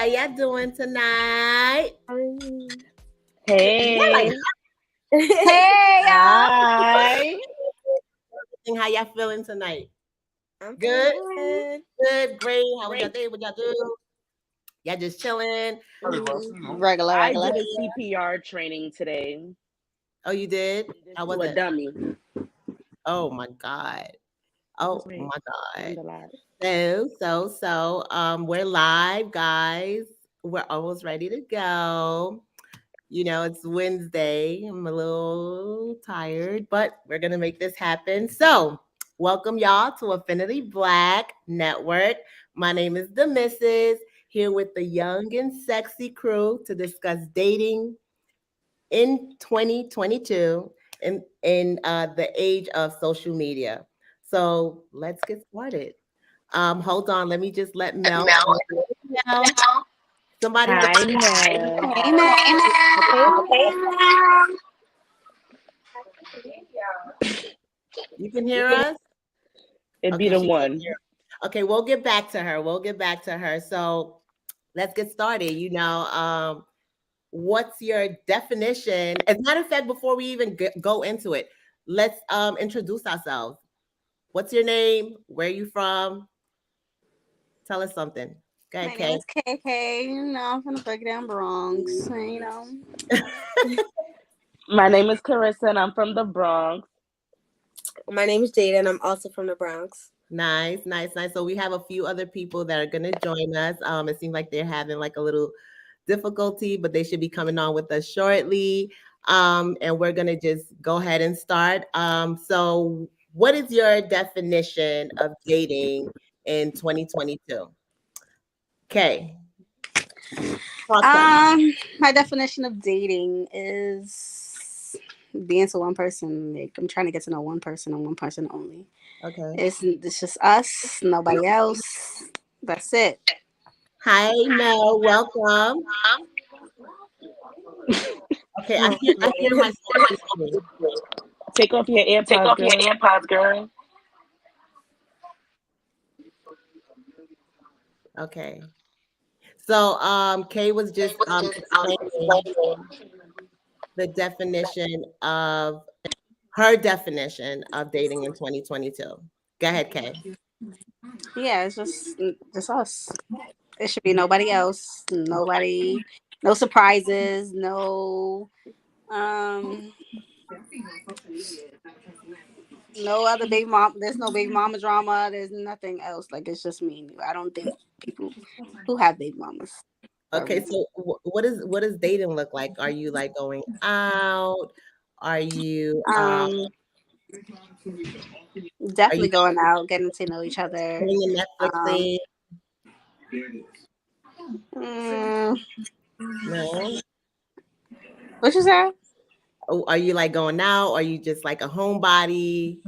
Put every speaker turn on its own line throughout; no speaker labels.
y'all doing tonight?
Hey.
Hey, y'all.
Hi.
How y'all feeling tonight?
I'm
Good?
good.
Good, great. How was y'all day? What y'all do? Y'all just chilling?
Regular.
I did a CPR training today.
Oh, you did? How was
To a
it?
dummy.
Oh my God. Oh
Wait,
my God.
I'm
So, we're live, guys. We're almost ready to go. You know, it's Wednesday. I'm a little tired, but we're going to make this happen. So, welcome y'all to Affinity Black Network. My name is the Mrs. Here with the young and sexy crew to discuss dating in 2022 in the age of social media. So, let's get started. Hold on, let me just let Mel. Somebody.
Hi, Mel.
Hey, man.
You can hear us?
It'd be the one.
Okay, we'll get back to her. So let's get started. What's your definition? As a matter of fact, before we even go into it, let's introduce ourselves. What's your name? Where are you from? Tell us something. Go ahead,
My name is KK. I'm from the Breakdown Bronx.
My name is Carissa, and I'm from the Bronx.
My name is Jada, and I'm also from the Bronx.
Nice. So we have a few other people that are going to join us. It seems like they're having like a little difficulty, but they should be coming on with us shortly. And we're going to just go ahead and start. So what is your definition of dating in 2022? Okay.
My definition of dating is being to one person. Like, I'm trying to get to know one person and one person only.
Okay.
It's just us, nobody else. That's it.
Hi, Mel. Welcome. Okay, I hear myself.
Take off your AirPods, girl.
Okay. So Kay was just explaining the definition of her definition of dating in 2022. Go ahead, Kay.
Yeah, it's just us. It should be nobody else. Nobody, no surprises, no no other baby mom. There's no baby mama drama. There's nothing else. Like, it's just me and you. I don't date people who have baby mamas.
Okay, so what does dating look like? Are you like going out? Are you
definitely going out, getting to know each other.
putting a Netflix thing? No.
What you say?
Oh, are you like going out? Or are you just like a homebody?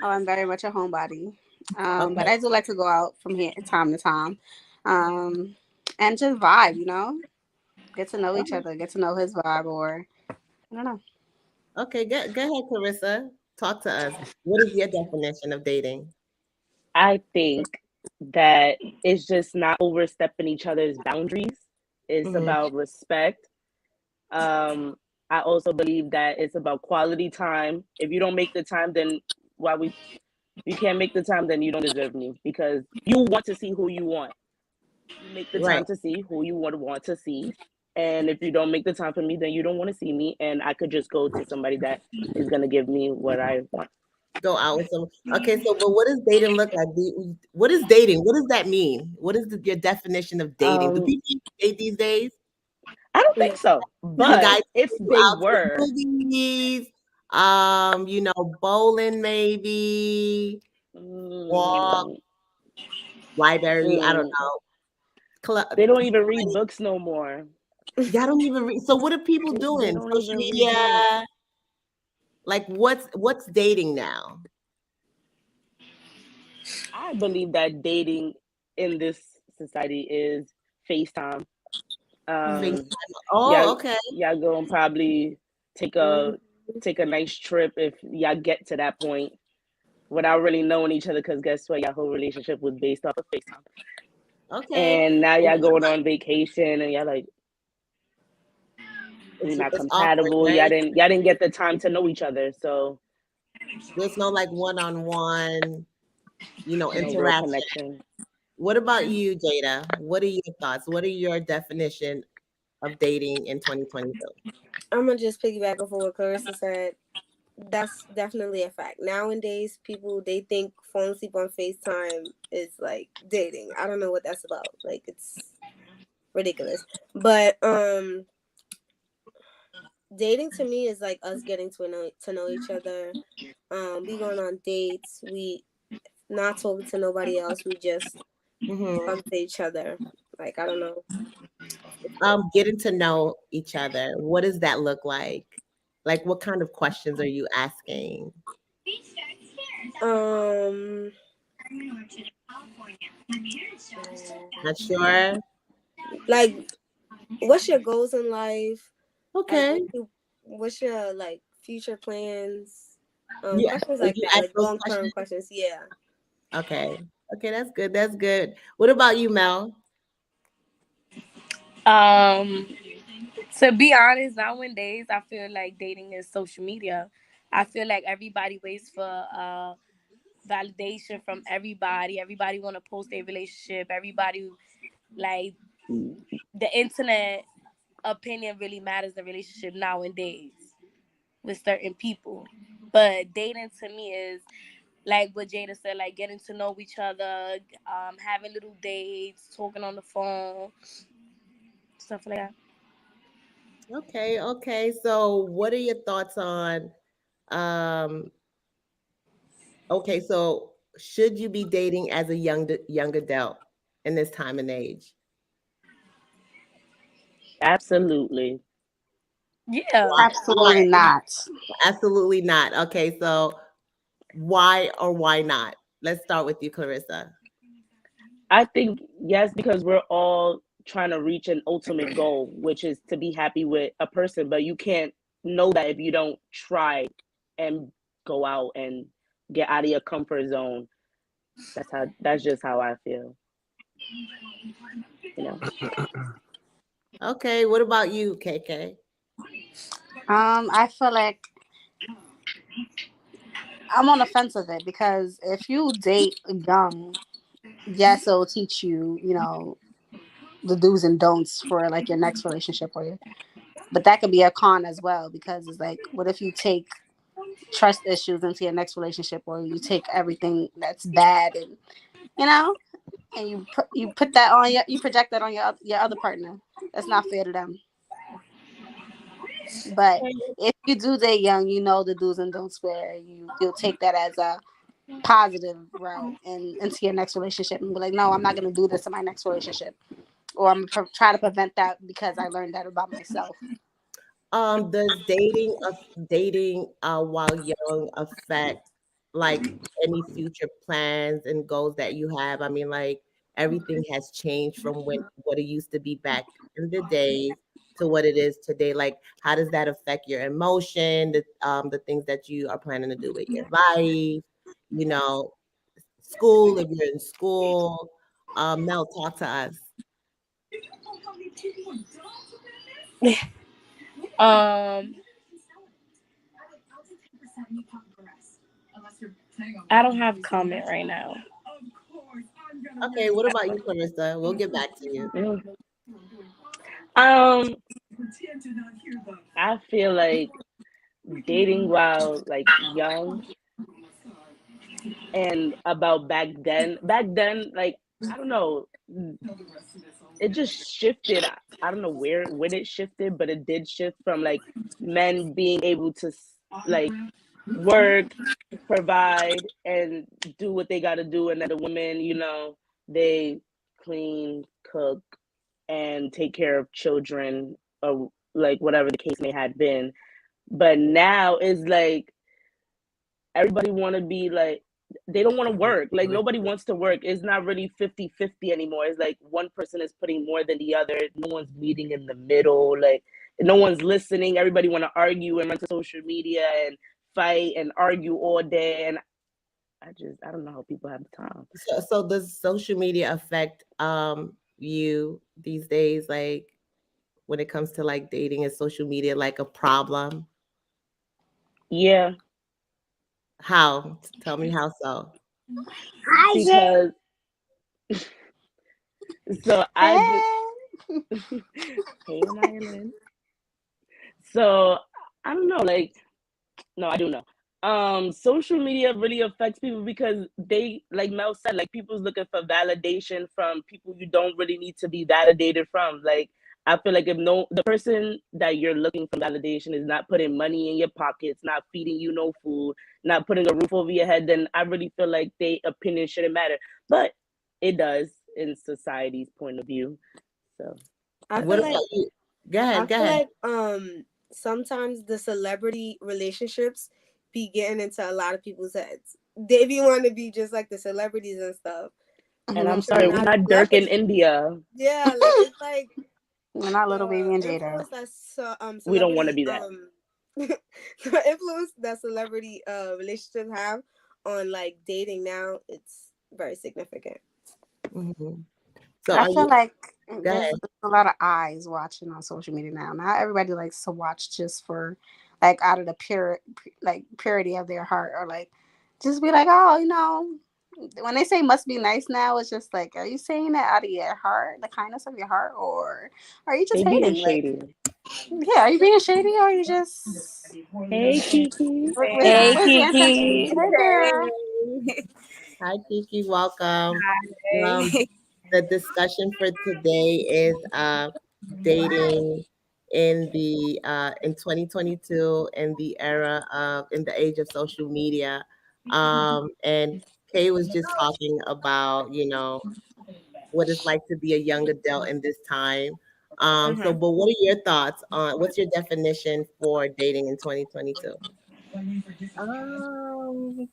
Oh, I'm very much a homebody.
Okay.
But I do like to go out from here time to time. And just vibe, get to know each other, get to know his vibe, or I don't know.
Okay, go ahead, Carissa. Talk to us. What is your definition of dating?
I think that it's just not overstepping each other's boundaries. It's about respect. I also believe that it's about quality time. If you don't make the time, then you can't make the time, then you don't deserve me, because you want to see who you want. You make the time to see who you want to see. And if you don't make the time for me, then you don't want to see me. And I could just go to somebody that is going to give me what I want.
Go out with some. Okay, so but what does dating look like? What is dating? What does that mean? What is your definition of dating? Do people date these days?
I don't think so. But
guys,
if they were,
movies, bowling maybe, walk, library. I don't know.
They don't even read books no more.
Y'all don't even read. So what are people doing? Social media. Like what's dating now?
I believe that dating in this society is FaceTime.
Okay.
Y'all go and probably take a nice trip if y'all get to that point without really knowing each other, because guess what? Your whole relationship was based off of FaceTime.
Okay.
And now
Well,
y'all
what
going
about
on vacation and y'all like we not
it's awkward,
compatible.
right?
Y'all didn't get the time to know each other. So
There's no like one-on-one,
no real
interaction.
connection.
What about you, Jada? What are your thoughts? What are your definition of dating in 2022?
I'm gonna just piggyback off of what Clarissa said. That's definitely a fact. Nowadays, people they think falling asleep on FaceTime is like dating. I don't know what that's about. Like it's ridiculous. But dating to me is like us getting to know each other. We going on dates. We not talking to nobody else. We just
Hmm.
talking to each other. Like I don't know.
Getting to know each other. What does that look like? Like, what kind of questions are you asking?
Um,
Not sure.
like what's your goals in life? Like
Okay.
what's your like future plans?
You
Questions like
you
that,
ask
like
those
long term
questions.
questions. Yeah.
Okay. Okay, that's good. That's good. What about you, Mel?
Um, to be honest, nowadays I feel like dating is social media. I feel like everybody waits for validation from everybody. Everybody want to post their relationship. Everybody like the internet opinion really matters in relationship nowadays with certain people. But dating to me is like what Jada said, like getting to know each other, having little dates, talking on the phone, stuff like that.
Okay, okay. So what are your thoughts on um okay, so should you be dating as a young adult in this time and age?
Absolutely.
Yeah.
Why? Why?
Absolutely not.
Absolutely not. Okay, so why or why not? Let's start with you, Clarissa.
I think yes, because we're all trying to reach an ultimate goal, which is to be happy with a person, but you can't know that if you don't try and go out and get out of your comfort zone. That's just how I feel, you know.
Okay, what about you, KK?
I feel like I'm on the fence of it because if you date young, yes, it'll teach you, the do's and don'ts for like your next relationship or your, but that could be a con as well because it's like, what if you take trust issues into your next relationship or you take everything that's bad and you know and you put that on you project that on your other partner. That's not fair to them. But if you do date young, you know the do's and don'ts where you'll take that as a positive route and into your next relationship and be like, no, I'm not going to do this in my next relationship, or I'm gonna try to prevent that because I learned that about myself.
Does dating while young affect like any future plans and goals that you have? I mean, like everything has changed from what it used to be back in the days to what it is today. Like, how does that affect your emotion, the things that you are planning to do with your life, you know, school, if you're in school? Mel, talk to us.
Um, I don't have comment right now.
Okay, what about you, Clarissa? We'll get back to you.
Mm. Um, I feel like dating while like young and about back then, like I don't know, it just shifted. I don't know where when it shifted, but it did shift from like men being able to like work, provide, and do what they got to do, and then the women, they clean, cook, and take care of children, or like whatever the case may have been. But now it's like everybody want to be like they don't want to work, like nobody wants to work. It's not really 50-50 anymore. It's like one person is putting more than the other, no one's meeting in the middle, like no one's listening. Everybody want to argue and run to social media and fight and argue all day. And I don't know how people have the time.
So does social media affect you these days? Like when it comes to like dating, is social media like a problem?
Yeah,
How? Tell me how so.
Hi, Jay.
because so I just
Hey.
hey in Ireland. So I don't know, like no, I do know. Social media really affects people because they, like Mel said, like people's looking for validation from people you don't really need to be validated from. Like I feel like if no the person that you're looking for validation is not putting money in your pockets, not feeding you no food, not putting a roof over your head, then I really feel like their opinion shouldn't matter. But it does in society's point of view. So
I
What
feel
about
like
you? Go ahead,
I
go
feel
ahead.
like sometimes the celebrity relationships be getting into a lot of people's heads. They be wanting to be just like the celebrities and stuff.
and I'm
Mhm.
And
sorry, we're not Dirk in India.
yeah, like it's like
We're not little baby
the
and Jada.
influence that
We don't want to
celebrity
be that.
the influence that celebrity relationships have on like dating now, it's very significant.
Mhm. So
I
are
feel
you?
like
Go
there's
ahead.
a lot of eyes watching on social media now. Not everybody likes to watch just for like out of the purity of their heart, or like just be like, oh, when they say must be nice now, it's just like, are you saying that out of your heart, the kindness of your heart, or are you just
They being
hating? Like,
shady.
yeah, are you being shady, or are you just
Hey Kiki.
Hey,
where's your intention?
Kiki.
Hey, girl.
Hi, Kiki. Welcome. Um,
Hey.
the discussion for today is dating in 2022 in the era of in the age of social media. And Kay was just talking about, what it's like to be a young adult in this time. So,
Mhm.
but what are your thoughts on what's your definition for dating in 2022?
Um,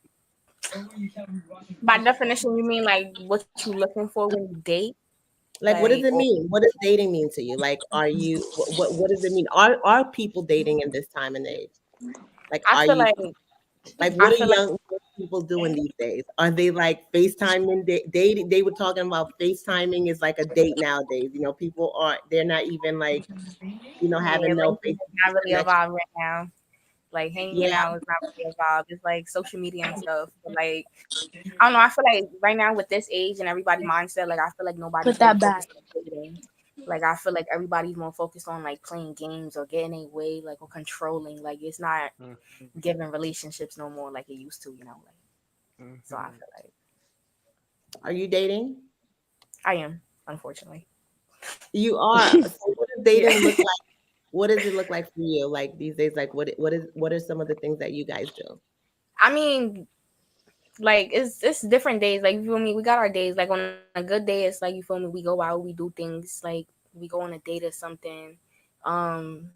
by definition, you mean like what you looking for when you date,
Like, what
like,
does it
or
mean? What does dating mean to you? Like, are you what does it mean? Are people dating in this time and age? Like,
I
are
feel
you
like
like
I
what are
feel like
young people doing these days? Are they like FaceTiming? Dating? They were talking about FaceTiming is like a date nowadays. People aren't. They're not even like
yeah,
having no
like
face
it's
to
not
face
really a
connection.
vibe right now. Like hanging
Yeah.
out is not really a vibe. It's like social media and stuff. But like I don't know. I feel like right now with this age and everybody mindset, like I feel like nobody's
Put
really
that back.
focused on dating. Like I feel like everybody's more focused on like playing games or getting a way, like or controlling. Like it's not giving relationships no more like it used to. Like so. I feel like
Are you dating?
I am, unfortunately.
You are. So what does
Yeah.
dating look like? What does it look like for you? Like these days, like what are some of the things that you guys do?
I mean, like it's different days. Like you feel me? We got our days. Like on a good day, it's like you feel me. We go out, we do things. Like we go on a date or something. Um,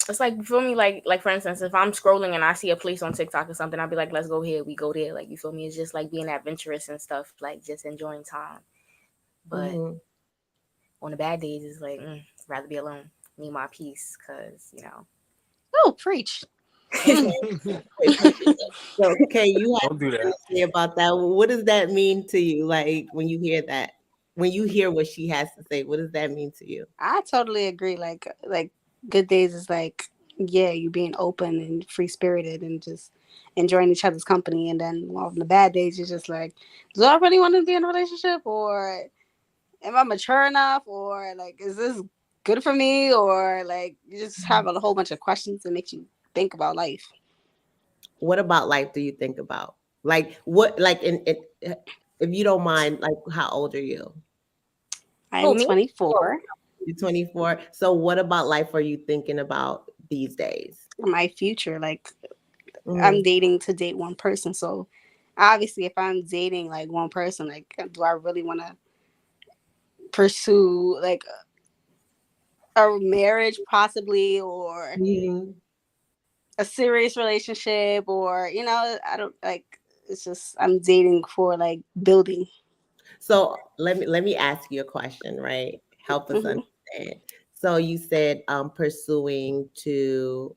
it's like you feel me. Like for instance, if I'm scrolling and I see a place on TikTok or something, I'll be like, let's go here. We go there. Like you feel me? It's just like being adventurous and stuff. Like just enjoying time. But
Mhm.
on the bad days, it's like rather be alone. Need my peace, cause.
Oh, preach.
Okay. So, Kay, you have something to say about that. What does that mean to you? Like when you hear that, when you hear what she has to say, what does that mean to you?
I totally agree. Like good days is like, yeah, you being open and free spirited and just enjoying each other's company. And then on the bad days, you're just like, do I really want to be in a relationship, or am I mature enough, or like, is this good for me, or like you just have a whole bunch of questions that makes you think about life.
What about life do you think about? Like what? Like if you don't mind, like how old are you?
Who
I'm
me? Oh,
24.
You're 24. So what about life are you thinking about these days?
My future, like I'm
Hmm.
dating to date one person, so obviously if I'm dating like one person, like do I really want to pursue like a marriage possibly, or
Hmm.
a serious relationship, or I don't like, it's just I'm dating for like building.
So let me ask you a question, right? Help us
Hmm.
understand. So you said pursuing to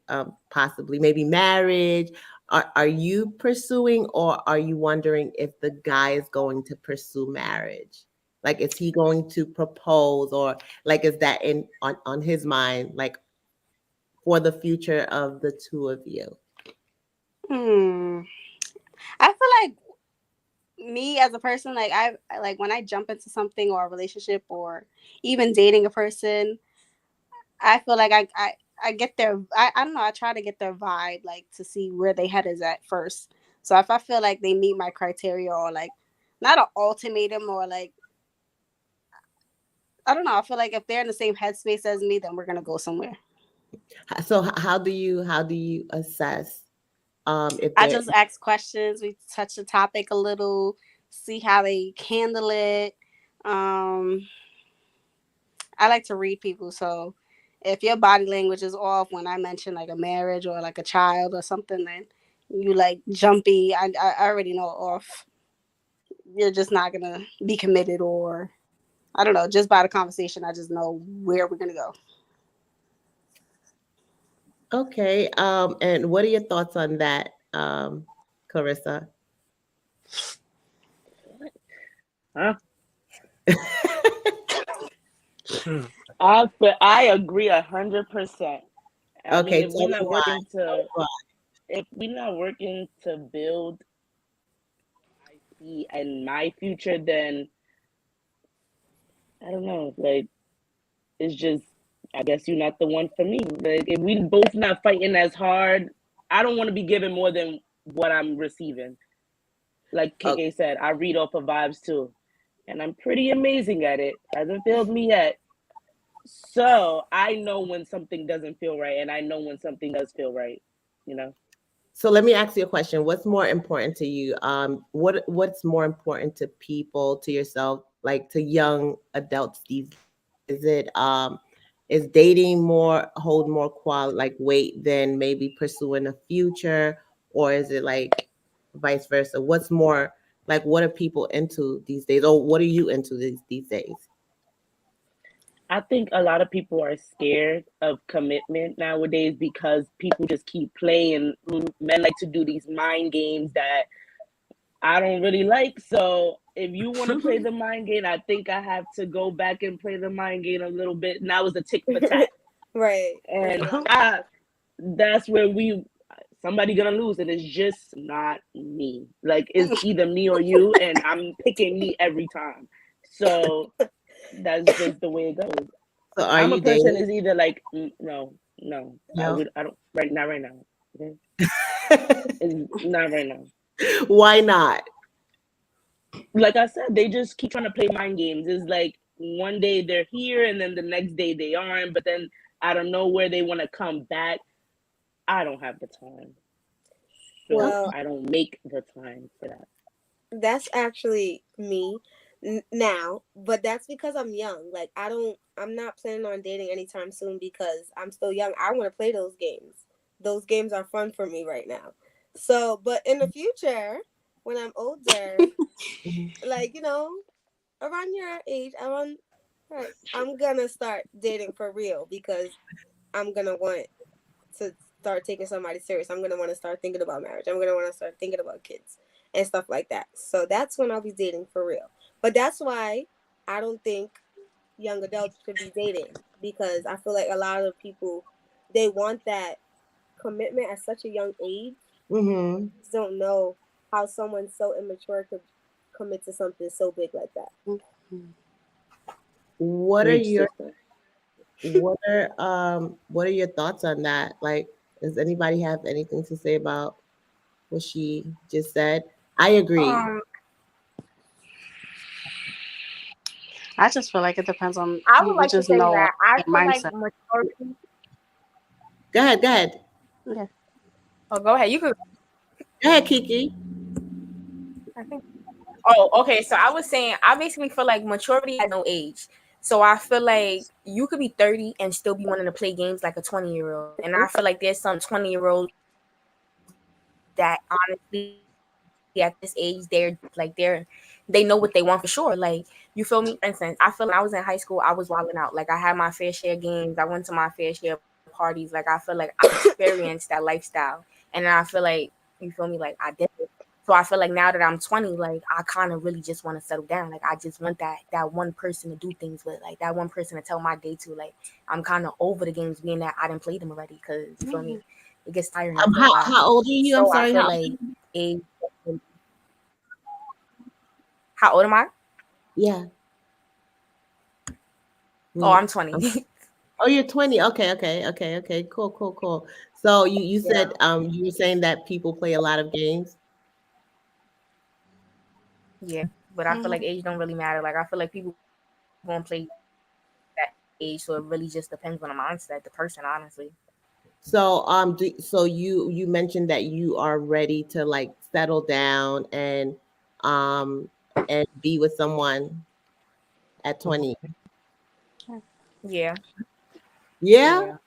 possibly maybe marriage. Are you pursuing, or are you wondering if the guy is going to pursue marriage? Like, is he going to propose, or like, is that in on his mind, like for the future of the two of you?
Hmm. I feel like me as a person, like like when I jump into something or a relationship or even dating a person, I feel like I get their I don't know, I try to get their vibe, like to see where they head is at first. So if I feel like they meet my criteria, or like not an ultimatum, or like I don't know, I feel like if they're in the same headspace as me, then we're gonna go somewhere.
So how do you assess if
I
they're
just ask questions, we touch the topic a little, see how they handle it. Um I like to read people, so if your body language is off when I mention like a marriage or like a child or something, then you like jumpy. I already know off. You're just not gonna be committed, or I don't know. Just by the conversation, I just know where we're gonna go.
okay? And what are your thoughts on that, Clarissa?
Huh? I agree 100%. I mean,
Okay, tell me why.
if we're not working to build I see in my future, then I don't know. Like, it's just, I guess you're not the one for me. Like, if we both not fighting as hard, I don't want to be given more than what I'm receiving. Like
Oh,
KK said, I read off of vibes too, and I'm pretty amazing at it. Hasn't failed me yet. So I know when something doesn't feel right, and I know when something does feel right. You know,
so let me ask you a question. What's more important to you? What's more important to people, to yourself, like to young adults these days? Is dating more hold more like weight than maybe pursuing a future, or is it like vice versa? What's more like, what are people into these days, or what are you into these days?
I think a lot of people are scared of commitment nowadays because people just keep playing. Men like to do these mind games that I don't really like. So if you want to play the mind game, I think I have to go back and play the mind game a little bit. Now it's a tick for tat,
Right.
and that's where somebody gonna lose, and it's just not me. Like, it's either me or you, and I'm picking me every time. So that's just the way it goes.
So are
I'm a
you
person
dating?
is either like no, no,
No.
I don't right now. Okay, it's not right now.
Why not?
Like I said, they just keep trying to play mind games. It's like one day they're here and then the next day they aren't, but then I don't know where they want to come back. I don't have the time. So
Well,
I don't make the time for that.
that's actually me now, but that's because I'm young. Like I'm not planning on dating anytime soon because I'm still young. I want to play those games. Those games are fun for me right now. So, but in the future, when I'm older,
Mhm.
like, around your age, around right, I'm gonna start dating for real because I'm gonna want to start taking somebody serious. I'm gonna want to start thinking about marriage. I'm gonna want to start thinking about kids and stuff like that. So that's when I'll be dating for real. But that's why I don't think young adults should be dating because I feel like a lot of people they want that commitment at such a young age.
Mhm.
Just don't know how someone so immature could commit to something so big like that.
What are
Preach,
your
sister.
what are your thoughts on that? Like, does anybody have anything to say about what she just said? I agree.
Um, I just feel like it depends on
I would
you.
like to
Just
say
know
that I
your
feel like
mindset.
maturity.
Go ahead, go ahead.
Yeah.
Oh, go ahead. You could.
Go ahead, Kiki.
I think. Oh, okay. So I was saying, I basically feel like maturity has no age. So I feel like you could be 30 and still be wanting to play games like a 20-year-old. And I feel like there's some 20-year-olds that honestly at this age they know what they want for sure. Like, you feel me? For instance, I feel like when I was in high school, I was wilding out. Like, I had my fair share of games. I went to my fair share of parties. Like, I feel like I experienced that lifestyle. And I feel like
You feel me? Like I did it. So I feel like now that I'm 20, like I kind of really just want to settle down. Like I just want that one person to do things with, like that one person to tell my day to. Like I'm kind of over the games being that I didn't play them already because you feel me? It gets tiring after a while.
How old are you? I'm
So I
sorry.
feel like a how old am I?
Yeah.
Oh,
Wait.
I'm 20.
Oh, you're 20. Okay. Cool. So you
Yeah.
said you were saying that people play a lot of games.
Yeah. But I feel like age don't really matter. Like I feel like people gonna play that age, so it really just depends on the mindset, the person, honestly.
So you mentioned that you are ready to like settle down um and be with someone at 20.
Yeah.
Yeah.
Yeah.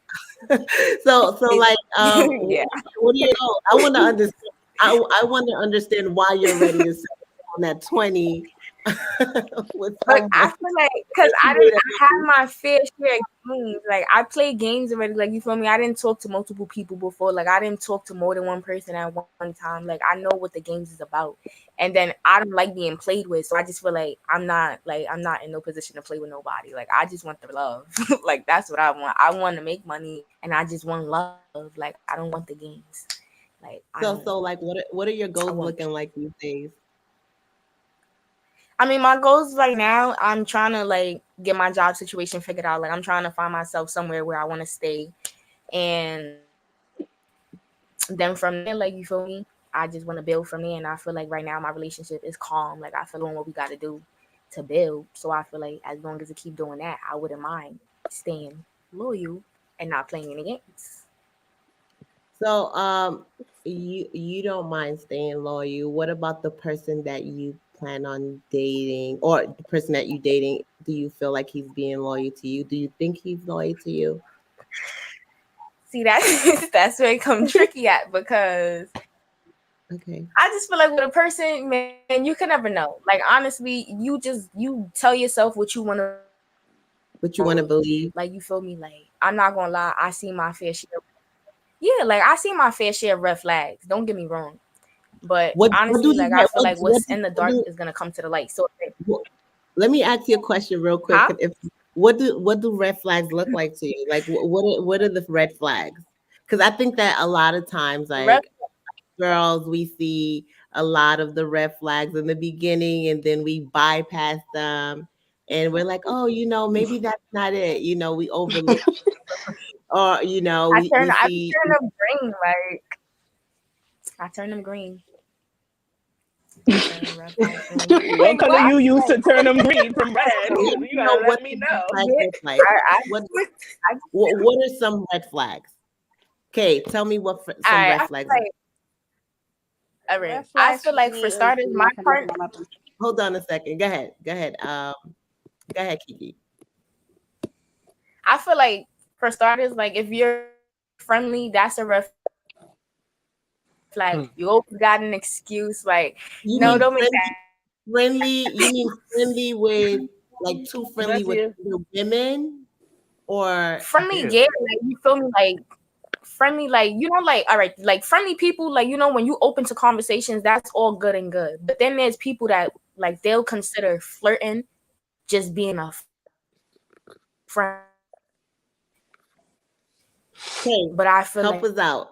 So like
Yeah.
what do you know? I want to understand. I want to understand why you're ready to settle down at 20 with
But
someone.
I feel like because
Especially way to
I had my fair share of games. Like I played games already. Like you feel me? I didn't talk to multiple people before. Like I didn't talk to more than one person at one time. Like I know what the games is about. And then I don't like being played with. So I just feel like I'm not in no position to play with nobody. Like I just want the love. Like that's what I want. I want to make money and I just want love. Like I don't want the games. Like I don't
So like what are your
I
goals
want
looking like these days?
I mean, my goals right now, I'm trying to like get my job situation figured out. Like I'm trying to find myself somewhere where I want to stay. And then from there, like you feel me? I just want to build from there. And I feel like right now my relationship is calm. Like I feel doing what we gotta do to build. So I feel like as long as I keep doing that, I wouldn't mind staying loyal and not playing any games.
So you don't mind staying loyal. What about the person that you plan on dating or the person that you dating? Do you feel like he's being loyal to you? Do you think he's loyal to you?
See that that's where it comes tricky at because
Okay.
I just feel like with a person, man, you can never know. Like honestly, you tell yourself what you want to believe.
What you
Like
want to
you feel me?
believe?
Like I'm not gonna lie, I see my fair share. Yeah, like I see my fair share of red flags. Don't get me wrong, but honestly,
What
like
do
I
the
feel like what's in the
what
dark
do
is gonna come to the light. So, like,
what, let me ask you a question real
huh?
quick. If what do red flags look like to you? Like what are the red flags? Because I think that a lot of times,
Red,
like girls, we see a lot of the red flags in the beginning, and then we bypass them, and we're like, oh, maybe that's not it. We overlook, or we
I be
see.
turning them green. Like I turn them green. I turn them red flags green.
What
Wait,
color
what?
you use to turn them green from red?
So let
You
me know
gotta
what
let me
the red
know.
flags
Yeah,
look like. What
I
what are some red flags? Okay, tell me what
all
some
right.
red
I feel
flags are.
like all right.
Red
I
flags
feel
for
like for
me is
starters, my
not connecting
part.
on nothing.
Hold on a second. Go ahead. Go ahead, Kiki.
I feel like for starters, like if you're friendly, that's a red flag. You always got an excuse, like no, don't make that.
You mean friendly? You mean friendly with like too friendly
That's
with
you.
other women, or
Friendly, yeah, like you feel me, like friendly, like like all right, like friendly people, like when you open to conversations, that's all good and good. But then there's people that like they'll consider flirting just being a friend. But I feel like
okay, help us out.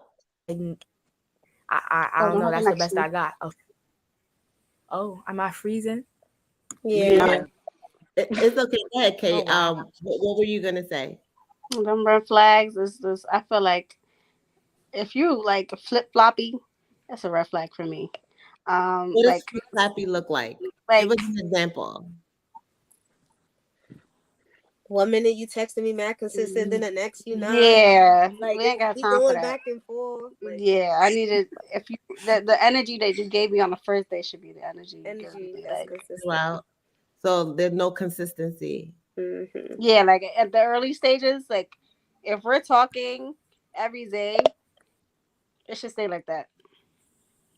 I
Oh,
don't
no
know.
more
That's the best
connection.
I got. Oh, am I freezing?
Uh,
Yeah.
Yeah.
it's okay. Go ahead,
Oh
Kate.
wow.
What were you gonna say?
Them red flags is this. I feel like if you like flip floppy, that's a red flag for me.
What does
Like
flip floppy look like? Give
like
us an example.
One minute you texting me mad consistent, then the next you not.
yeah,
Like
we ain't got
we
time for
going
that.
back and forth. Like
Yeah, I needed if you the energy that you gave me on the first day should be the energy you give
energy
me.
is
Like
consistent.
Well, so there's no consistency.
Hmm.
yeah, like at the early stages, like if we're talking every day, it should stay like that.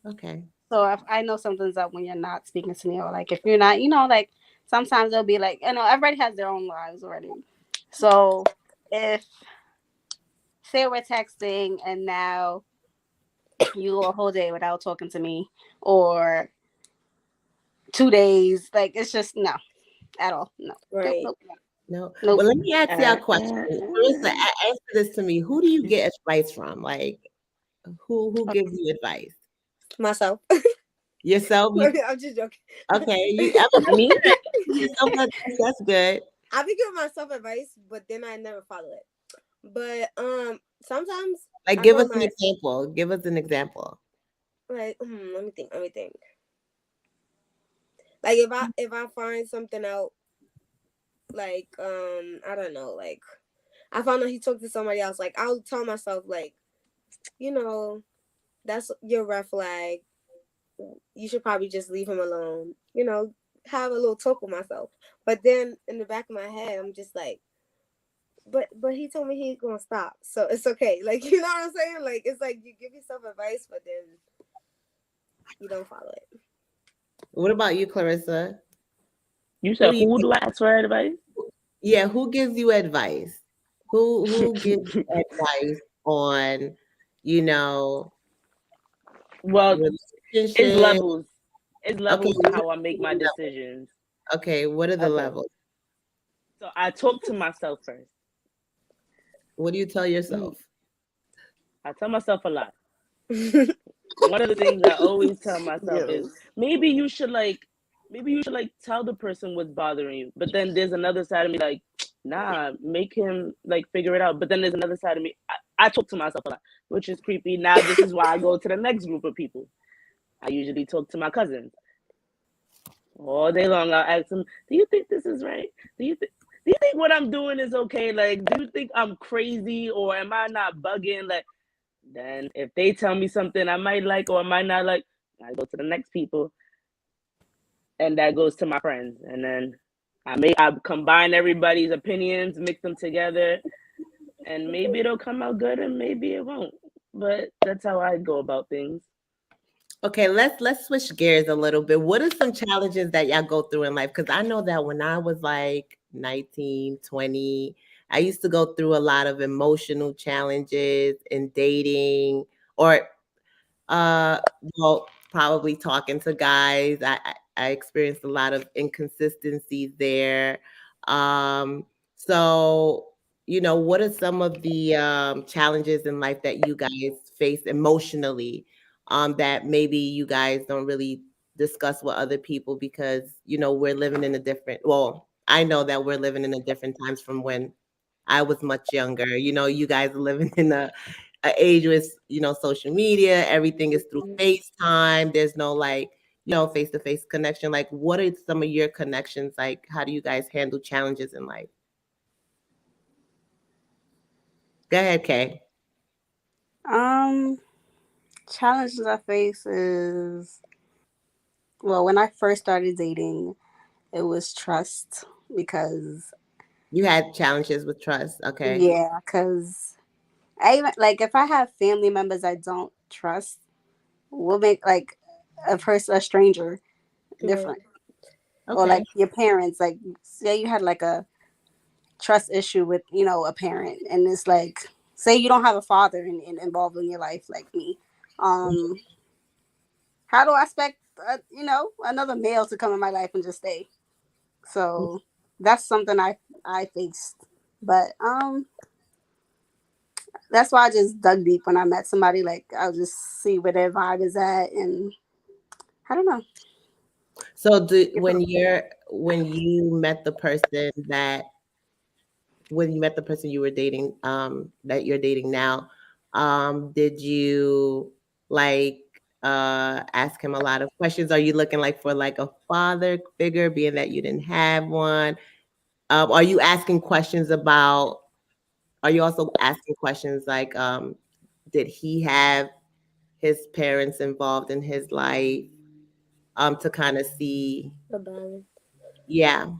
Okay.
So if I know something's up when you're not speaking to me, or like if you're not, like sometimes they'll be like, everybody has their own lives already. So if say we're texting and now You go a whole day without talking to me, or 2 days. Like it's just no, at all. No, nope,
Right.
nope,
No.
nope.
Well, let me ask y'all a
Uh,
question.
uh,
Clarissa,
uh.
answer this to me. Who do you get advice from? Like, who gives you advice?
Myself.
Yourself? You
I'm just joking.
okay? You, I mean,
I mean,
yourself advice. That's good.
I be giving myself advice, but then I never follow it. But sometimes
Like,
I
give
go
us
to
an
my
example. Give us an example.
like. Let me think. Let me think. Like if I find something out, like I don't know, like I found out he talked to somebody else. Like I'll tell myself like, you know, that's your red flag. You should probably just leave him alone. Have a little talk with myself. But then in the back of my head, I'm just like, but he told me he's gonna stop, so it's okay. Like you know what I'm saying? Like it's like you give yourself advice, but then you don't follow it.
What about you, Clarissa?
you
Who
said
do you
who
get?
do I ask for advice?
Yeah, who gives you advice? Who gives you advice on, you know,
Well, it's
relationship?
levels. It's
Okay,
levels to how I make my decisions.
okay, what are the
Okay,
levels?
so I talk to myself first.
What do you tell
Mm,
yourself?
I tell myself a lot. One of the things I always tell myself is
Yo.
maybe you should like tell the person what's bothering you. But then there's another side of me like, nah, make him like figure it out. But then there's another side of me. I talk to myself a lot, which is creepy. Now this is why I go to the next group of people. I usually talk to my cousins all day long. I'll ask them, do you think this is right? Do you think what I'm doing is okay? Like, do you think I'm crazy or am I not bugging? Like, then if they tell me something I might like or I might not like, I go to the next people, and that goes to my friends, and then I combine everybody's opinions, mix them together, and maybe it'll come out good, and maybe it won't. But that's how I go about things.
Okay, let's switch gears a little bit. What are some challenges that y'all go through in life? Because I know that when I was like 19, 20, I used to go through a lot of emotional challenges in dating or Uh, well, probably talking to guys. I experienced a lot of inconsistencies there. So what are some of the challenges in life that you guys face emotionally that maybe you guys don't really discuss with other people because we're living in a different well, I know that we're living in a different times from when I was much younger. You guys are living in a age with social media. Everything is through FaceTime. There's no like face to face connection. Like, what are some of your connections? Like, how do you guys handle challenges in life? Go ahead, Kay.
Um, Challenges I face is, well, when I first started dating, it was trust because
You had challenges with trust. Okay.
yeah, because I even like if I have family members I don't trust, we'll make like a stranger
Right.
different, or
Okay.
like your parents. Like say you had like a trust issue with a parent, and it's like say you don't have a father involved in your life like me. Um, how do I expect another male to come in my life and just stay? So that's something I faced. But that's why I just dug deep when I met somebody. Like I'll just see where their vibe is at, and I don't know.
So when you met the person you were dating, that you're dating now, did you like ask him a lot of questions? Are you looking like for like a father figure, being that you didn't have one? Are you asking questions about are you also asking questions like did he have his parents involved in his life? To kind of see,
The balance.
yeah.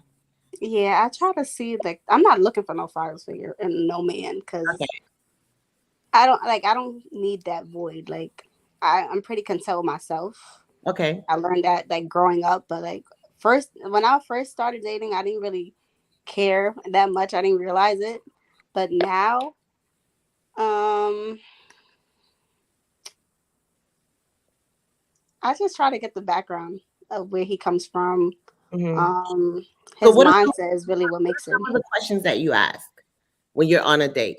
Yeah, I try to see like I'm not looking for no father figure and no man because
Okay.
I don't need that void. Like I'm pretty content with myself.
Okay.
I learned that like growing up, but like first when I first started dating, I didn't really care that much. I didn't realize it, but now, um, I just try to get the background of where he comes from.
Mhm.
Um,
So
his mindset is really what makes it.
some of the questions that you ask when you're on a date?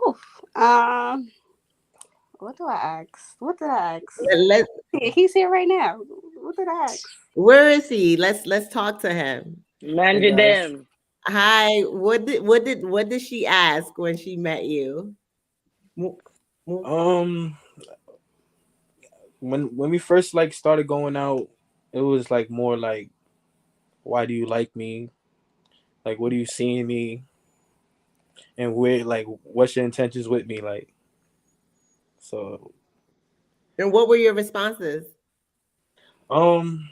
Oof. What do I ask? What did I ask?
Let
He's here right now. What did I ask?
Where is he? Let's talk to him.
Man,
Hey
you
guys.
damn.
Hi. What did she ask when she met you? Mo- mo-
Um, when we first like started going out, it was like more like, why do you like me? Like, what do you see in me? And where, like, what's your intentions with me? Like, so,
And what were your responses?
um,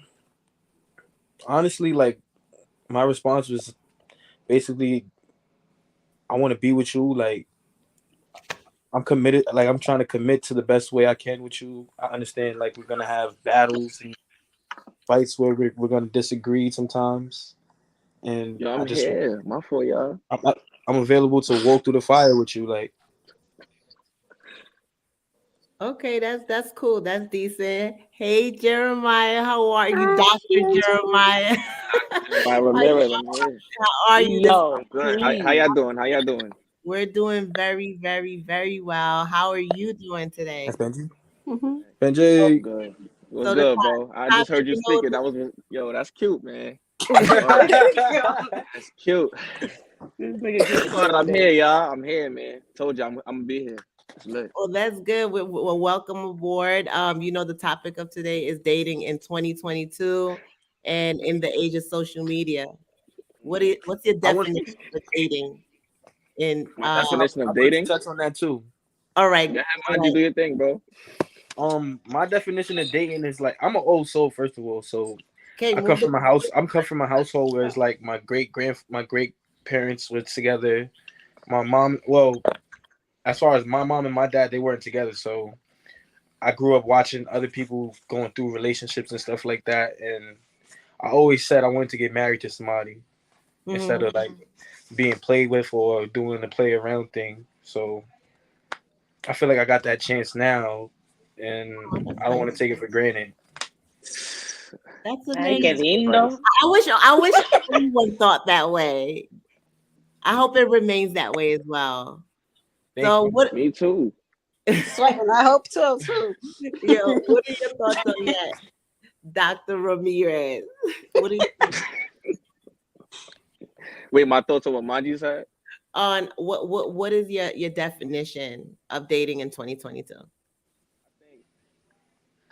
honestly, like, my response was basically, I want to be with you. Like, I'm committed. Like, I'm trying to commit to the best way I can with you. I understand, like, we're gonna have battles and fights where we're gonna disagree sometimes, and
Yo, I'm here. My fault, y'all.
I, I, I'm available to walk through the fire with you. Like,
Okay, that's cool. That's decent. Hey Jeremiah, how are you,
Hi,
Dr.
Benji.
Jeremiah?
My Ramirez, I'm here.
How are you this
Yo,
I'm good. How
please.
y'all doing? How y'all doing?
We're doing very, very, very well. How are you doing today?
that's Benji.
Mm-hmm.
Benji.
Good. What's
So the
good, bro? I just
topic,
heard you
you know,
speaking. That was yo. That's cute, man. Word.
Mm-hmm.
That's cute.
This nigga keep
Word. I'm
responding.
here, y'all. I'm here, man. Told you I'm gonna be here. It's lit.
well, that's good. Well, welcome aboard. The topic of today is dating in 2022 and in the age of social media. What's your
I want.
definition of dating? In
My
I
definition of
want to
dating.
touch on that too.
all right,
Yeah,
all
mind you,
right.
do your thing, bro.
My definition of dating is like, I'm an old soul first of all. So
Okay,
I come
move the
from a house. I'm come from a household where it's like my great parents were together. My mom, well, as far as my mom and my dad, they weren't together. So I grew up watching other people going through relationships and stuff like that, and I always said I wanted to get married to somebody instead
Mhm.
of like being played with or doing the play around thing. So I feel like I got that chance now, and
Oh, that's
I don't want
nice.
to take it for granted.
That's
Ay, qué
amazing.
lindo.
I wish everyone thought that way. I hope it remains that way as well.
Thank
So
you.
what
Me too.
Sweating. I hope so too.
what are your thoughts on that, Dr. Ramirez? What do you think
Wait, my thoughts on what Manji said.
on what is your definition of dating in 2022?
I think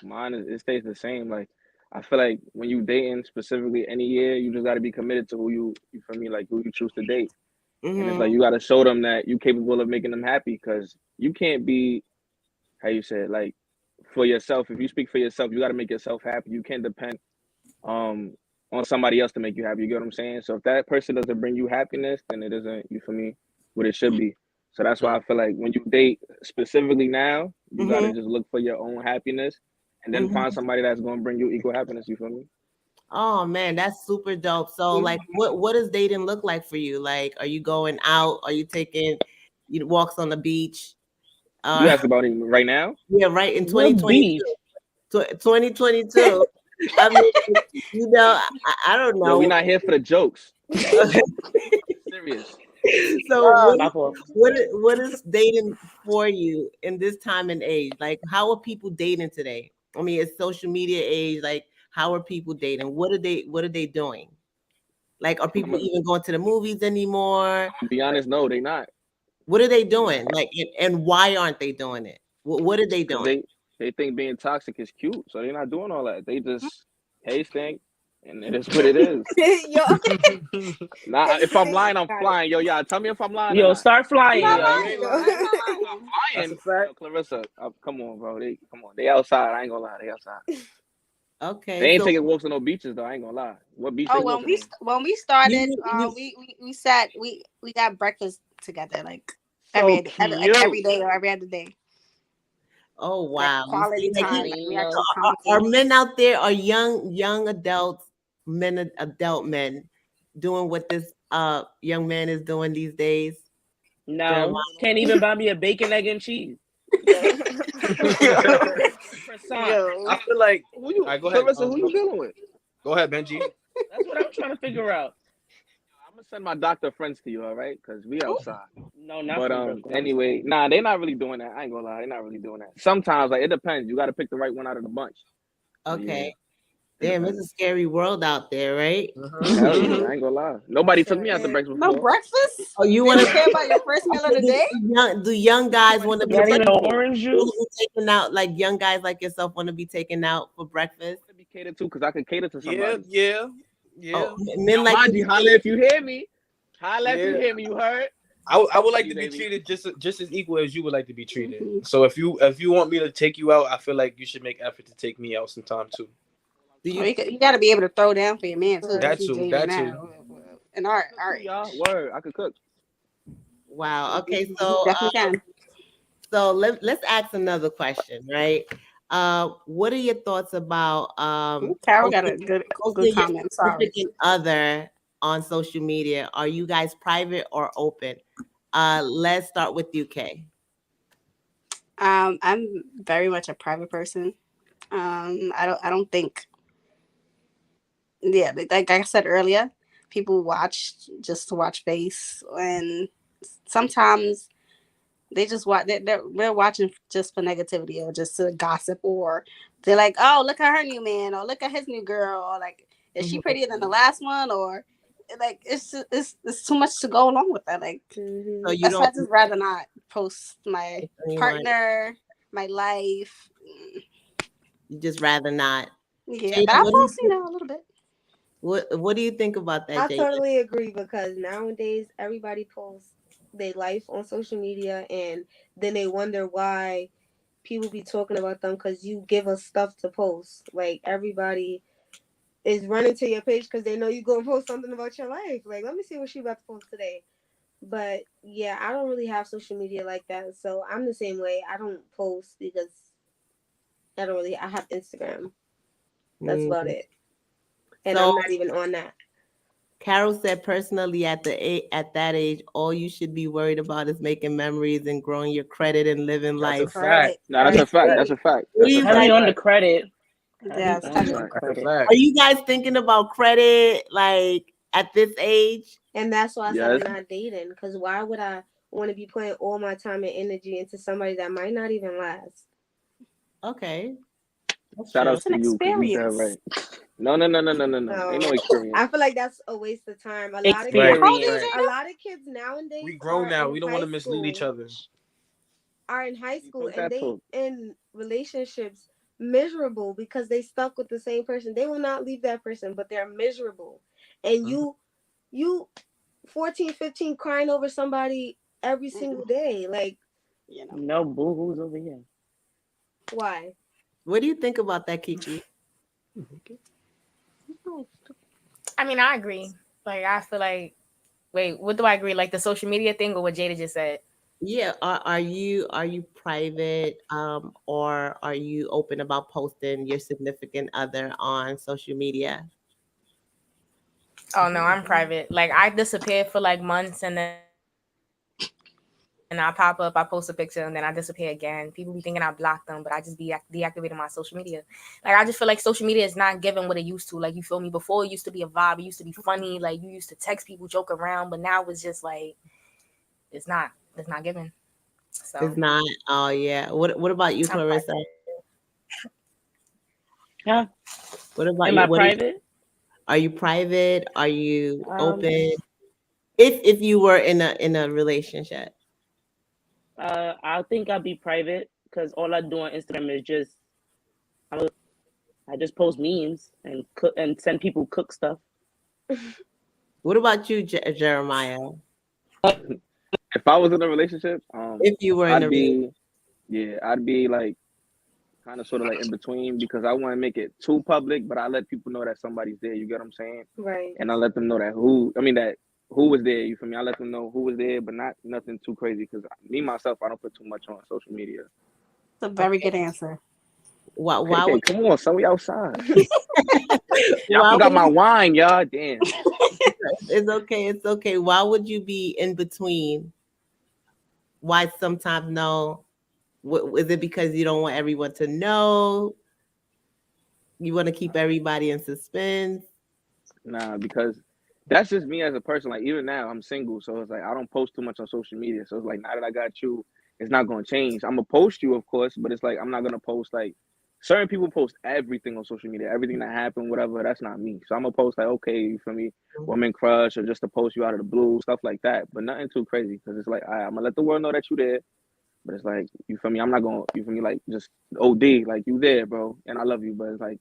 mine is it stays the same. Like I feel like when you dating specifically any year, you just got to be committed to who you feel me like who you choose to date. And it's
Mm-hmm.
like you got to show them that you capable of making them happy because you can't be how you say it, like for yourself. If you speak for yourself, you got to make yourself happy. You can't depend um on somebody else to make you happy. You get what I'm saying? So if that person doesn't bring you happiness, then it isn't you for me what it should be. So that's why I feel like when you date specifically now, you got to
Mm-hmm.
just look for your own happiness and then find
Mm-hmm.
somebody that's going to bring you equal happiness. You feel me?
Oh man, that's super dope. So like what does dating look like for you? Like are you going out? Are you taking walks on the beach?
You
Uh
asked about him right now.
yeah, right in
What
2022.
beef?
2022. I mean, I don't
Yo, we
know.
not here for the jokes. Serious.
So
My fault.
what is dating for you in this time and age? Like how are people dating today? I mean, it's social media age. Like how are people dating? What are they doing? Like are
I'm
people
gonna
even going to the movies anymore?
be
Like
honest. No, they not.
what are they
They not.
doing? Like and why aren't they doing it? What are they
Because
doing?
they think being toxic is cute, so they're not doing all that. They just hey stink, and it is what it is.
Yo,
Nah, if I'm lying, I'm
got it.
flying. Yo, y'all, tell me if I'm lying or
Yo,
not.
start
You're
flying,
not
If
yo.
you
lying.
ain't
Yo.
lying,
You're not lying.
That's a
flying. Yo,
fact.
Clarissa, come on, bro. They come on. They outside. I ain't gonna lie. They outside. They
Okay,
ain't
so
taking walks on no beaches though. I ain't gonna lie. What beach they
Oh,
walking on?
when we started,
you
we sat we got breakfast together like
So
every
cute.
day or every other day.
oh
Like
wow. You
quality
see, like
Qué
time. Like we
lindo.
actually
are
commented.
men out there are young adults adult men doing what this young man is doing these days, Jeremiah?
No, can't even buy me a bacon, egg, and cheese.
I feel like
Who you,
all right, go ahead.
Clarissa, who you dealing with?
Go ahead, Benji.
That's what I'm trying to figure out.
I'm gonna send my doctor friends to you, all right? Cause we outside.
No, not
But
for Brooklyn.
anyway, nah, they're not really doing that. I ain't gonna lie, they're not really doing that. Sometimes, like, it depends. You got to pick the right one out of the bunch.
Okay.
Yeah,
Damn, it's a scary world out there, right?
hell yeah, I ain't gonna lie. Nobody took me out to breakfast
No
before.
breakfast?
Oh, you
You
want
don't
to?
care about your first meal of the day?
Do young guys want to be
Y'all need no orange juice?
taken out? Like young guys like yourself want to be taken out for breakfast?
To be catered to, because I could cater to somebody.
Yeah.
Oh, men like
Mind
to
you,
be
holla if you hear me. Holla if you
Yeah.
hear me. You heard?
I would like to be
Baby.
treated just as equal as you would like to be treated. So if you want me to take you out, I feel like you should make effort to take me out sometime too.
Do
Well,
you?
you got to be able to throw down for your man too.
That
if you
too,
dating
that
now. In our age.
Y'all, word. I could cook.
Wow. Okay.
You
So
definitely can.
so let's ask another question, right? What are your thoughts about
Carol got a good
posting your
comment. Sorry.
significant other on social media? Are you guys private or open? Let's start with UK.
I'm very much a private person. I don't think. Yeah, like I said earlier, people watch just to watch face, and sometimes they just watch. They're watching just for negativity or just to gossip, or they're like, "Oh, look at her new man," or "Look at his new girl," or like, "Is she prettier than the last one?" Or like, it's too much to go along with that. Like,
So you
that's why I
don't
just rather not post my
anyone.
partner, my life.
You just rather not.
Yeah,
Jada,
but I'll
what do you
post,
think?
a little bit.
What do you think about that,
I
Jada?
totally agree because nowadays everybody posts their life on social media and then they wonder why people be talking about them because you give us stuff to post. Like everybody is running to your page because they know you gonna post something about your life. Like, let me see what she about to post today. But yeah, I don't really have social media like that, so I'm the same way. I don't post because I don't really. I have Instagram. That's about it, and I'm
So
not even on that.
Carol said, personally, at that age, all you should be worried about is making memories and growing your credit and living
That's a
life.
fact.
Nah, that's a fact. That's a fact.
What do
That's a
you
fact.
guys?
Heavy on the credit.
Yeah, it's
Heavy on
heavy.
the
That's a
credit.
fact.
Are you guys thinking about credit like at this age?
And that's why I said
Yes.
I'm not dating. Because why would I want to be putting all my time and energy into somebody that might not even last?
Okay. That's
Shout
true.
out
It's an
to you, because you dead
experience.
right. No. Ain't no experience.
I feel like that's a waste of time. A lot of
Right.
How old are you,
Right.
kids,
Jada?
a lot of kids nowadays
We grown now.
in
We don't want
high
to mislead each
school,
other.
are in high school
Talk
and
that
they
talk.
in relationships miserable because they stuck with the same person. They will not leave that person, but they're miserable. And you 14, 15 crying over somebody every single day. Like,
No boo-hoos over here.
why?
What do you think about that, Kiki?
I mean, I agree. Like, I feel like, wait, what do I agree? Like the social media thing or what Jada just said?
Yeah, are you private or are you open about posting your significant other on social media?
Oh no, I'm private. Like I disappear for like months and then I pop up, I post a picture, and then I disappear again. People be thinking I blocked them, but I just be deactivating my social media. Like I just feel like social media is not giving what it used to. Like you feel me? Before it used to be a vibe, it used to be funny. Like you used to text people, joke around, but now it's just like it's not giving. So
It's not. Oh yeah. What about you,
I'm private.
Clarissa?
Yeah.
What about
Am
you?
I
What
private?
are you private? Are you open? If you were in a relationship.
I think I'll be private because all I do on Instagram is just I just post memes and cook and send people cook stuff.
What about you, Jeremiah?
If I was in a relationship,
If you were in a relationship.
I'd be like kind of sort of like in between, because I want to make it too public, but I let people know that somebody's there. You get what I'm saying?
Right.
And I let them know that who was there. You feel me? I let them know who was there, but not nothing too crazy, because me myself, I don't put too much on social media.
That's a very good answer.
Why
Okay,
would
come on, son, we outside.
why
I forgot
would
my wine, y'all. Damn.
it's okay, it's okay. Why would you be in between? Why sometimes no? Is it because you don't want everyone to know? You want to keep everybody in suspense?
Nah, because that's just me as a person. Like even now, I'm single, so it's like I don't post too much on social media. So it's like now that I got you, it's not gonna change. I'm gonna post you, of course, but it's like I'm not gonna post like certain people post everything on social media, everything that happened, whatever. That's not me. So I'm gonna post like, okay, you feel me, woman crush, or just to post you out of the blue, stuff like that. But nothing too crazy, because it's like I'm gonna let the world know that you there. But it's like you feel me. I'm not gonna you feel me like just OD like you there, bro, and I love you. But it's like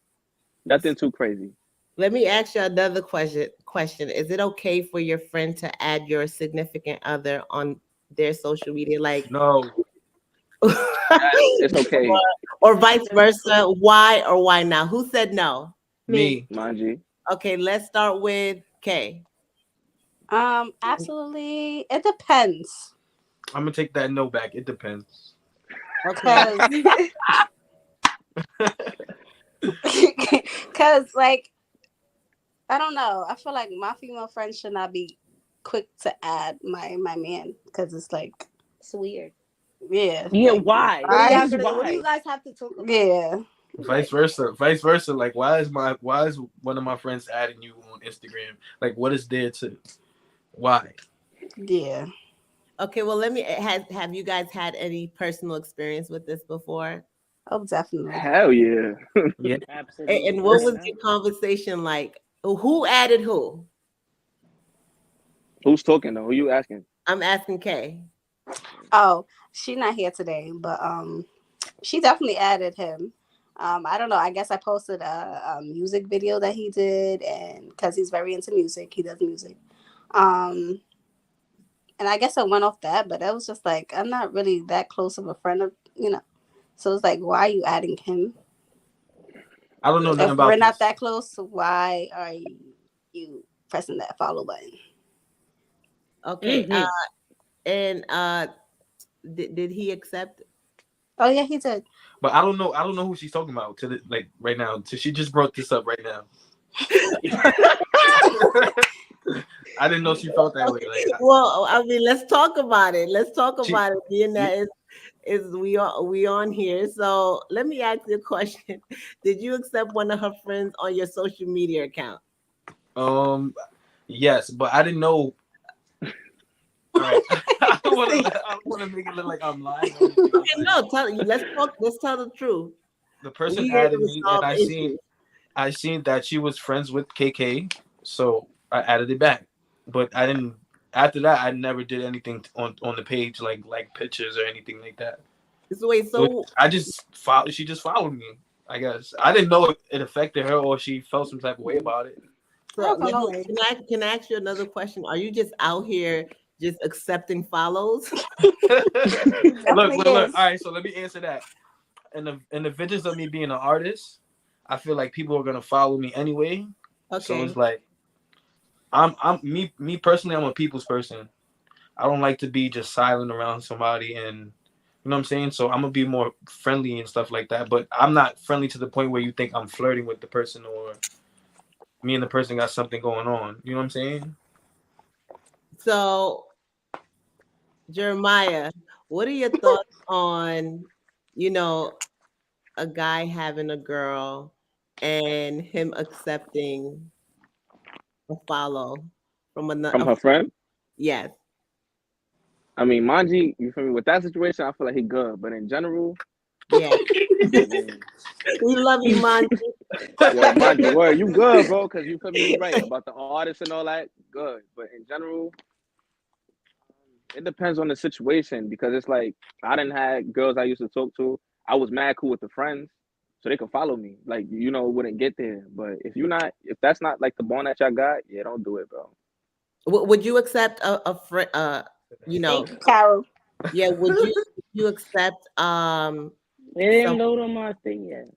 nothing too crazy.
Let me ask you another question. Is it okay for your friend to add your significant other on their social media, like
No,
Yes, it's okay,
or vice versa? Why or why not? Who said no?
Me.
me.
Manji.
Okay, let's start with Kay.
Absolutely. It depends.
I'm gonna take that no back. It depends.
Okay.
Cause, cause like I don't know. I feel like my female friends should not be quick to add my man because it's like,
It's weird.
yeah,
Yeah,
like
why?
What are y'all
why?
Just
gonna? What do you
why?
guys have to talk about?
Yeah,
Vice versa. Vice versa. Like, why is one of my friends adding you on Instagram? Like, what is there to? Why?
yeah.
Okay, well, let me have you guys had any personal experience with this before?
Oh, definitely.
Hell yeah.
Yeah.
And
Absolutely.
what
Why
was
not?
your conversation like? Who added who?
Who's talking though? Who you asking?
I'm asking Kay.
Oh, she's not here today, but she definitely added him. I don't know. I guess I posted a music video that he did, and because he's very into music, he does music. Um, and I guess I went off that, but it was just like I'm not really that close of a friend of So it's like, why are you adding him?
I don't know nothing
If we're
about
not
this.
that close, why are you pressing that follow button?
Okay.
Mm-hmm.
And did he accept?
Oh yeah, he did.
But I don't know. I don't know who she's talking about to the, like right now. So she just brought this up right now. I didn't know she felt that way. Like
Well, I mean, let's talk about it. Let's talk
she.
about it. Being that is we on here. So let me ask you a question. Did you accept one of her friends on your social media account?
Um. Yes, but I didn't know. All right. I don't want to. I don't want to make it look like I'm lying or anything.
Okay, no, tell you. Let's talk. Let's tell the truth.
The person
We here to
added me, and
resolve issues.
I seen that she was friends with KK, so I added it back. But I didn't. After that, I never did anything on the page like pictures or anything like that.
So wait, so
I just followed. She just followed me. I guess I didn't know if it affected her or she felt some type of way about it.
I
so
don't
let
know.
me
Like,
can I ask you another question? Are you just out here just accepting follows?
definitely
Look.
is.
All right, so let me answer that. In the vengeance of me being an artist, I feel like people are gonna follow me anyway. So
Okay.
it's like I'm me personally. I'm a people's person. I don't like to be just silent around somebody, and you know what I'm saying. So I'm gonna be more friendly and stuff like that. But I'm not friendly to the point where you think I'm flirting with the person or me and the person got something going on. You know what I'm saying?
So Jeremiah, what are your thoughts on, you know, a guy having a girl and him accepting a follow from
From
another?
her friend?
Yes,
I mean, Manji, you feel me? With that situation, I feel like he good. But in general,
yes.
I mean,
We love you, Monty.
yo, Manji, word, you good, bro? Because you feel me? You right about the artists and all that. Good. But in general, it depends on the situation because it's like I didn't have girls I used to talk to. I was mad cool with the friends, so they could follow me. Like it wouldn't get there. But if that's not like the bond that y'all got, yeah, don't do it, bro.
Would you accept a friend? You
Thank
know,
you, Carol.
yeah. Would you accept
They
some?
didn't load on my thing yet.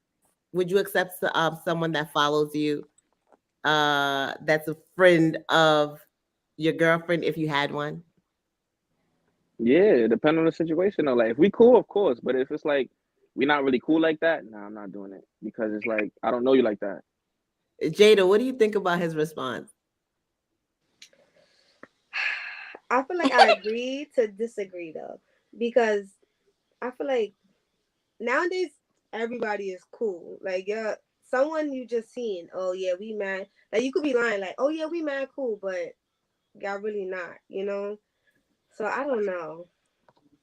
Would you accept someone that follows you? That's a friend of your girlfriend if you had one.
Yeah, depending on the situation though. Like if we cool, of course. But if it's like we not really cool like that, nah, I'm not doing it because it's like I don't know you like that.
Jada, what do you think about his response?
I feel like I agree to disagree though, because I feel like nowadays everybody is cool. Like yeah, someone you just seen. Oh yeah, we mad. Like you could be lying. Like oh yeah, we mad cool, but y'all really not. You know. So I don't know.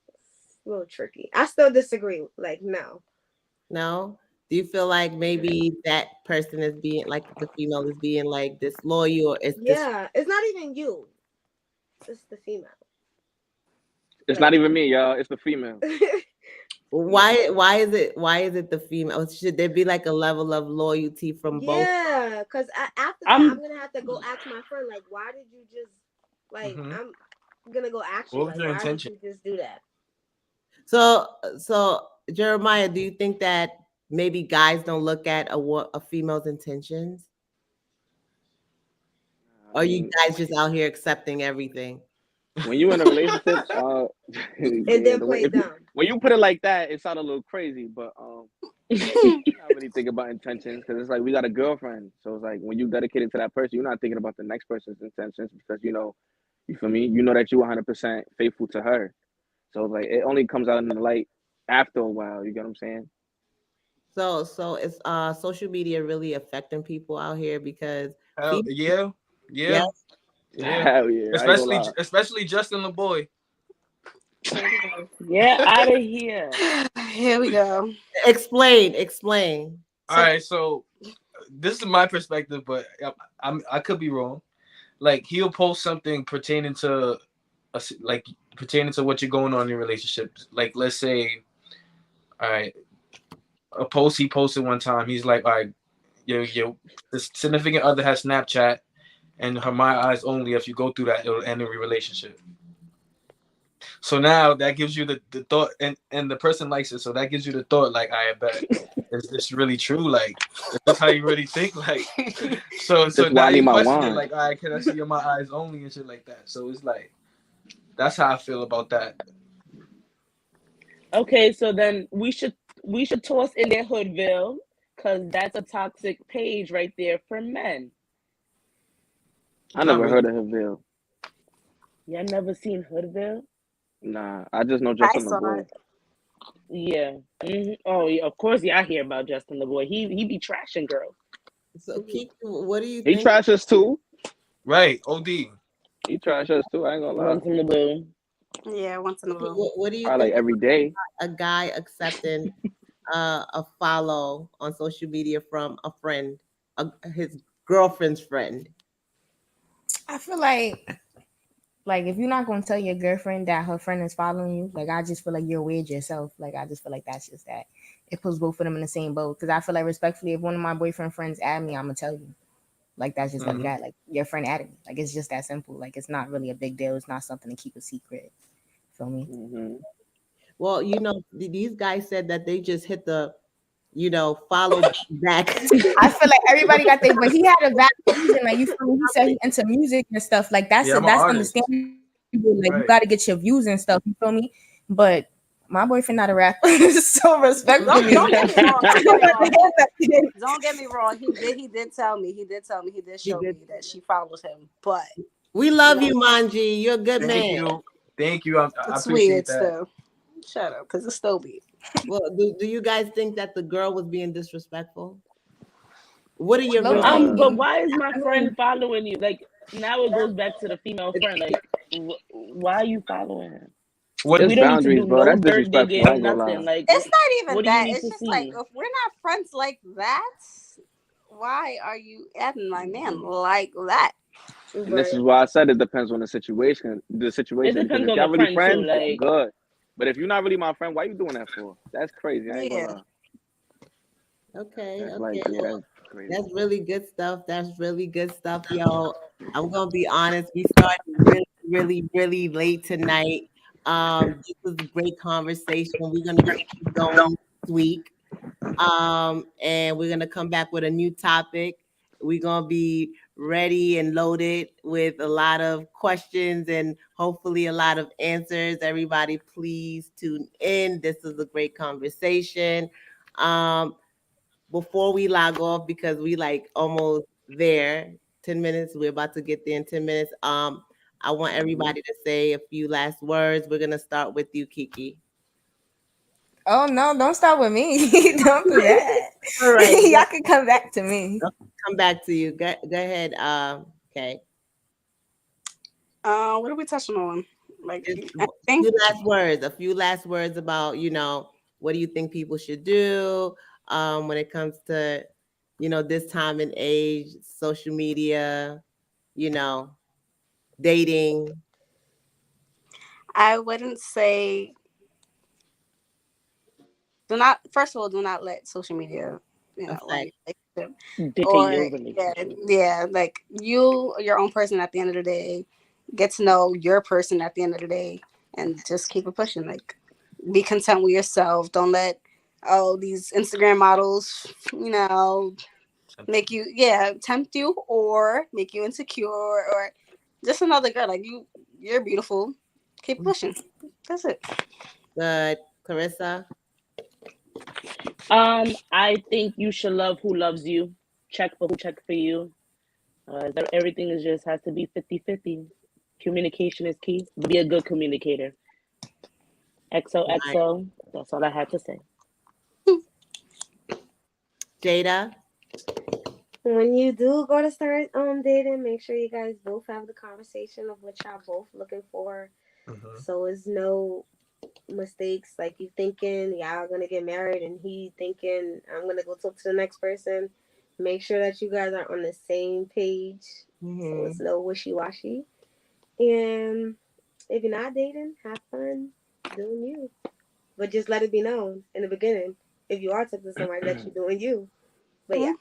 It's a little tricky. I still disagree. Like no.
No? Do you feel like maybe that person is being like the female is being like disloyal or is this
Yeah, it's not even you. It's the female.
It's not
Like
even me, y'all. It's the female.
why is it the female? Should there be like a level of loyalty from both?
yeah, because after that, I'm
I'm
gonna have to go ask my friend. Like, why did you just like?
Hmm.
I'm gonna go ask you.
What was
Like,
your
why did
intention?
you just do that?
So Jeremiah, do you think that maybe guys don't look at a female's intentions?
I
Or you
mean,
guys just out here accepting everything?
when you in a relationship,
And
yeah,
then
the way
play
if you
dumb.
when you put it like that, it sounded a little crazy, but you're not really thinking about intentions because it's like we got a girlfriend, so it's like when you dedicated to that person, you're not thinking about the next person's intentions because you feel me, you know that you 100% faithful to her, so like it only comes out in the light after a while. You get what I'm saying?
So is social media really affecting people out here because
Hell
female,
yeah,
yeah.
yeah, yeah.
Hell yeah, I ain't gonna lie.
Especially Justin LeBoy.
Here we go.
get out of here.
Here we go.
Explain.
All
So
right, so this is my perspective, but I could be wrong. Like he'll post something like pertaining to what you're going on in your relationship. Like let's say, all right, a post he posted one time. He's like, all right, your the significant other has Snapchat, and her my eyes only. If you go through that, it'll end every relationship. So now that gives you the thought, and the person likes it. So that gives you the thought, like, I bet, is this really true? Like, is this how you really think? Like, so
This
now
Wally
you
my
question it,
wine.
like, all right, can I see your my eyes only and shit like that? So it's like, that's how I feel about that.
Okay, so then we should toss in their Hoodville because that's a toxic page right there for men.
I
Not
never heard
really.
of Haville.
Y'all never seen Hoodville?
Nah, I just know
I
Justin
saw
LeBoy.
it.
Yeah. Oh, yeah, of course. Yeah, I hear about Justin LeBoy. He be trashing girls.
So Keith, what do you
He
think?
trash us too.
Right, OD.
He trash us too. I ain't gonna lie.
Once in the blue.
Yeah, once in a blue.
What do you
Probably
think
like every day.
a guy accepting a follow on social media from a friend, his girlfriend's friend?
I feel like if you're not gonna tell your girlfriend that her friend is following you, like I just feel like you're weird yourself. Like I just feel like that's just that. It puts both of them in the same boat. Because I feel like respectfully, if one of my boyfriend friends add me, I'm gonna tell you. Like that's just like
Hmm.
that. Like your friend added me. Like it's just that simple. Like it's not really a big deal. It's not something to keep a secret. Feel me?
Hmm.
Well, these guys said that they just hit the, follow back.
I feel like everybody got their, but he had a valid reason. Like you feel me? He said he into music and stuff. Like
Yeah, I'm an
that's
artist.
understandable. Like you got
Right.
to get your views and stuff. You feel me? But my boyfriend not a rapper, so
Don't
respectfully,
get me wrong.
I
Don't get
don't
me wrong.
understand that.
Don't get me wrong. He did tell me. He did tell me. He did
He
show
did.
me that she follows him. But
We
you
love
know,
you, Manji. You're a good
Thank
man.
you. Thank you. I
it's
appreciate
weird
that.
still. Shut up, because it's still weird.
Well, do you guys think that the girl was being disrespectful? What are your
Low
reasons?
Uh,
But
key.
why is my
I
friend
mean,
following you? Like now it goes back to the female friend. Like, why are you following him?
What?
We
it's
don't need to
boundaries,
do
bro.
no
That's
dirt
disrespectful.
digging,
I ain't gonna
nothing.
lie.
Like,
It's not even
what do you
that.
need
It's
to
just like
see?
if we're not friends like that, why are you adding my man like that?
And this
Right.
is why I said it depends on the situation. The
It
situation, because
depends
if
on
y'all
the
really
friend too.
friends,
Like,
good. But if you're not really my friend, why you doing that for? That's crazy. I ain't gonna
Yeah.
lie.
Okay,
That's like,
okay.
yeah,
Well,
that's crazy.
that's really good stuff. That's really good stuff, yo. I'm gonna be honest. We started really, really, really late tonight. This was a great conversation. We're gonna keep it going next week. And we're gonna come back with a new topic. We're gonna be ready and loaded with a lot of questions and hopefully a lot of answers. Everybody, please tune in. This is a great conversation. Um, Before we log off, because we like almost there, 10 minutes. We're about to get there in 10 minutes. I want
Hmm.
everybody to say a few last words. We're gonna start with you, Kiki.
Oh no, don't start with me. Don't do that.
All right,
Y'all can come back to me.
come back to you. Go ahead. Okay.
What are we touching on? Like
Just
anything?
a few last words about, what do you think people should do when it comes to, this time and age, social media, you know, dating.
I wouldn't say do not. First of all, do not let social media, run
Effect.
your relationship.
Dictate
Or
your
yeah,
relationship.
yeah, like you, are your own person at the end of the day. Get to know your person at the end of the day, and just keep it pushing. Like, be content with yourself. Don't let these Instagram models, make you tempt you or make you insecure or just another girl. Like you're beautiful. Keep pushing. That's it.
Good. Carissa?
I think you should love who loves you. Check for who check for you. Everything is just has to be 50-50. Communication is key. Be a good communicator.
Nice.
XOXO. That's all I had to say.
Jada?
When you do go to start dating, make sure you guys both have the conversation of what y'all both looking for. So it's no mistakes. Like you thinking y'all gonna get married and he thinking I'm gonna go talk to the next person. Make sure that you guys are on the same page. So it's no wishy washy. And if you're not dating, have fun doing you. But just let it be known in the beginning. If you are talking to somebody that you're doing you. But yeah,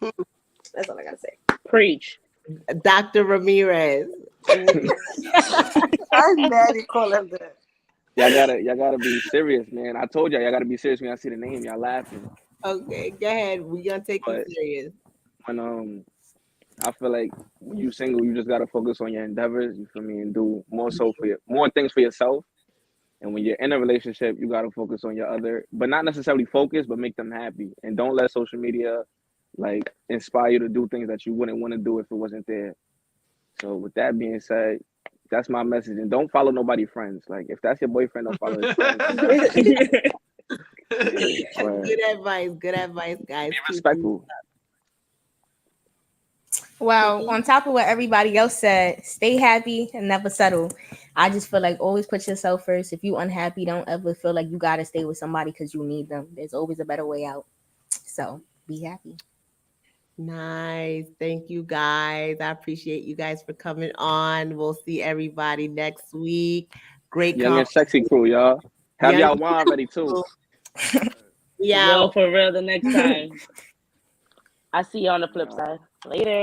that's all I gotta say.
Preach.
Dr. Ramirez.
I'm mad you call him that.
Y'all gotta be serious, man. I told y'all gotta be serious when y'all see the name. Y'all laughing,
Okay, go ahead. We're gonna take you
but
serious.
when I feel like when you single, you just gotta focus on your endeavors. You feel me, and do more things for yourself. And when you're in a relationship, you gotta focus on your other, but not necessarily focus, but make them happy. And don't let social media like inspire you to do things that you wouldn't want to do if it wasn't there. So with that being said, that's my message. And don't follow nobody friends. Like if that's your boyfriend, don't follow his friends. But
Good advice. Good advice, guys.
be
Keep it.
respectful.
Well, on top of what everybody else said, stay happy and never settle. I just feel like always put yourself first. If you unhappy, don't ever feel like you gotta stay with somebody because you need them. There's always a better way out. So be happy.
Nice. Thank you, guys. I appreciate you guys for coming on. We'll see everybody next week. Great
Young and
conversation.
sexy crew, y'all. Have
Young
y'all wine ready too.
people. We
Real
out.
for real the next time. I see you on the flip
Nah.
side. Later.